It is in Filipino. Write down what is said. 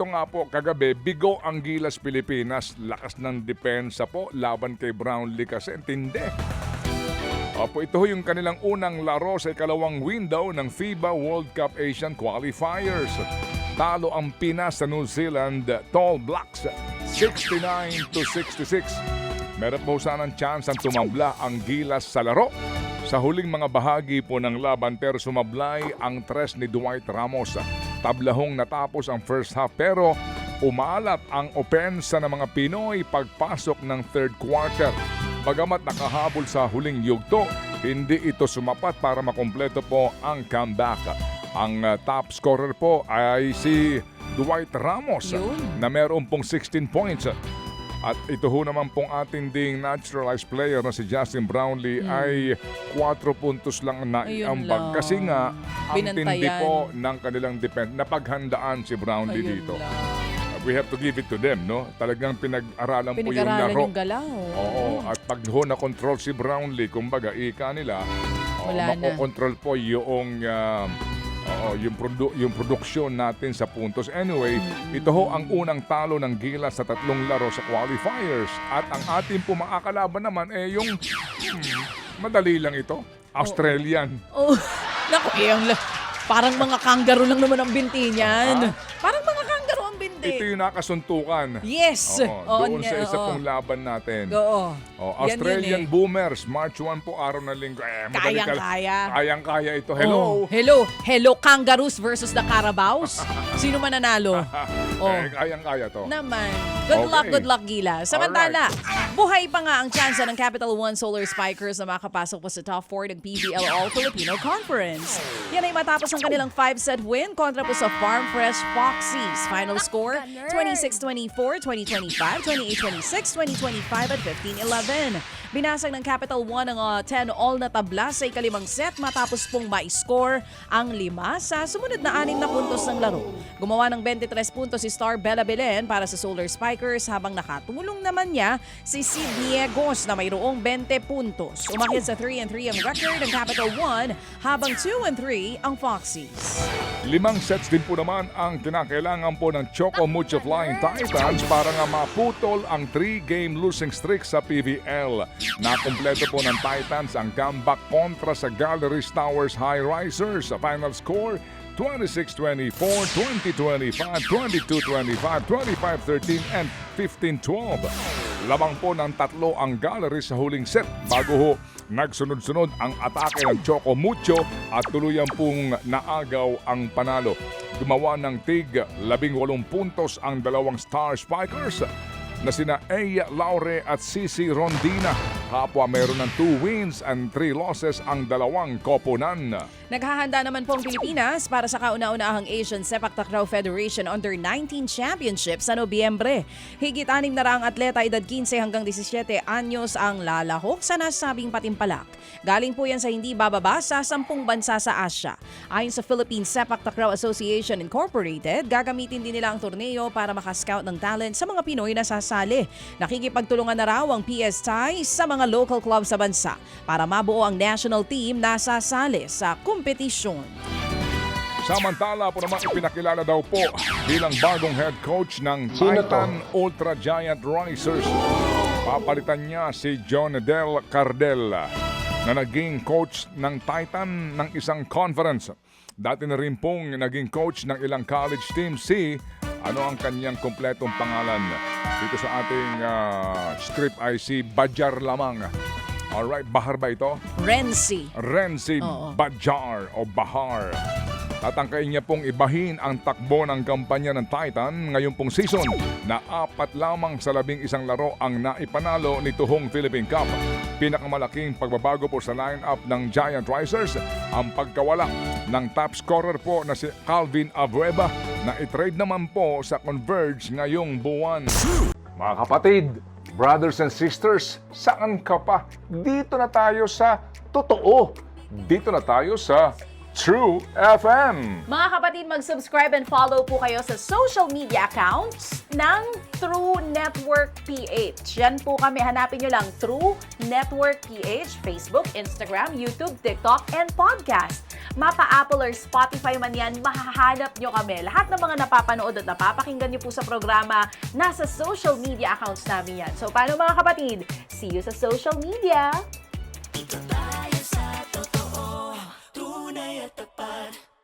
ito nga po, kagabi, bigo ang Gilas Pilipinas. Lakas ng depensa po laban kay Brownlee kasi tindi. Opo, ito yung kanilang unang laro sa ikalawang window ng FIBA World Cup Asian Qualifiers. Talo ang Pinas sa New Zealand Tall Blacks 69-66. Meron po sanang chance ang tumambla ang Gilas sa laro. Sa huling mga bahagi po ng laban pero sumablay ang tres ni Dwight Ramos. Tablahong natapos ang first half pero umalat ang opensa ng mga Pinoy pagpasok ng third quarter. Bagamat nakahabol sa huling yugto, hindi ito sumapat para makumpleto po ang comeback. Ang top scorer po ay si Dwight Ramos na meron pong 16 points. At ito ho naman pong ating ding naturalized player na si Justin Brownlee ay 4 puntos lang na iambag. Kasi nga, ang tindi po ng kanilang defense, napaghandaan si Brownlee dito. We have to give it to them, no? Talagang pinag-aralan po yung laro. Yung galaw. Oo, at pag ho na-control si Brownlee, kumbaga, ika nila, makokontrol po yung yung produksyon natin sa puntos. Anyway, ito ho ang unang talo ng Gilas sa 3 laro sa qualifiers. At ang ating po makakalaban naman yung madali lang ito, Australian. Oh, naku, parang mga kangaroo lang naman ang binti niyan. Parang mga kangaroo ang binti. Ito yung nakasuntukan. Yes. Doon sa isa pong laban natin. Oo. Australian Boomers, March 1 po, araw ng linggo. Kayang-kaya. Kayang-kaya ito. Hello. Hello, Kangaroos versus the Carabaos. Sino mananalo? Kayang-kaya to. Naman. Good luck, Gila. Samantala, buhay pa nga ang tsansa ng Capital One Solar Spikers na makapasok po sa top 4 ng PBL All-Filipino Conference. Yan ay matapos ang kanilang 5-set win kontra po sa Farm Fresh Foxies. Final score, 26-24, 20-25, 28-26, 20-25 at 15-11. Binasag ng Capital One ang 10-all na tabla sa ikalimang set matapos pong ma-score ang 5 sa sumunod na 6 na puntos ng laro. Gumawa ng 23 puntos si Star Bella Belen para sa Solar Spikers habang nakatulong naman niya si Sid Niegos na mayroong 20 puntos. Umakyat sa 3-3 ang record ng Capital One habang 2-3 ang Foxies. 5 sets din po naman ang kinakailangan po ng Choco Mucho Flying Titans para nga maputol ang 3-game losing streak sa PBL. Nakumpleto po ng Titans ang comeback kontra sa Galleries Towers High Risers. Sa final score, 26-24, 20-25, 22-25, 25-13, and 15-12. Labang po ng 3 ang Galleries sa huling set bago ho nagsunod-sunod ang atake ng Choco Mucho at tuluyan pong naagaw ang panalo. Gumawa ng tig 18 puntos ang 2 Star Spikers na sina Aya Laure at Cici Rondina. Kapwa meron ng 2 wins and 3 losses ang 2 koponan. Naghahanda naman po ang Pilipinas para sa kauna-unahang Asian Sepak Takraw Federation Under-19 Championship sa Nobyembre. Higit 6 na raang atleta edad 15 hanggang 17 anyos ang lalahok sa nasabing patimpalak. Galing po yan sa hindi bababa sa 10 bansa sa Asia. Ayon sa Philippine Sepak Takraw Association Incorporated, gagamitin din nila ang torneo para makascout ng talent sa mga Pinoy na sasali. Nakikipagtulungan na raw ang PSTI sa mga local club sa bansa para mabuo ang national team na sasali sa kompetisyon. Samantala po naman ipinakilala daw po bilang bagong head coach ng Titan Ultra Giant Risers. Papalitan niya si John Del Cardel na naging coach ng Titan ng isang conference. Dati na rin pong naging coach ng ilang college team. Ano ang kanyang kompletong pangalan? Dito sa ating script ay si Bajar lamang. Alright, Bahar ba ito? Renzi Bajar o Bahar. Tatangkain niya pong ibahin ang takbo ng kampanya ng Titan ngayong pong season na 4 lamang sa 11 laro ang naipanalo nitong Philippine Cup. Pinakamalaking pagbabago po sa lineup ng Giant Risers ang pagkawala ng top scorer po na si Calvin Abueva na i-trade naman po sa Converge ngayong buwan. Mga kapatid, brothers and sisters, saan ka pa? Dito na tayo sa totoo. Dito na tayo sa True FM. Mga kapatid, mag-subscribe and follow po kayo sa social media accounts ng True Network PH. Yan po kami. Hanapin nyo lang True Network PH, Facebook, Instagram, YouTube, TikTok, and podcast. Mapa Apple or Spotify man yan, mahahanap nyo kami. Lahat ng mga napapanood at napapakinggan nyo po sa programa, nasa social media accounts namin yan. So, paano mga kapatid? See you sa social media! Ito tayo.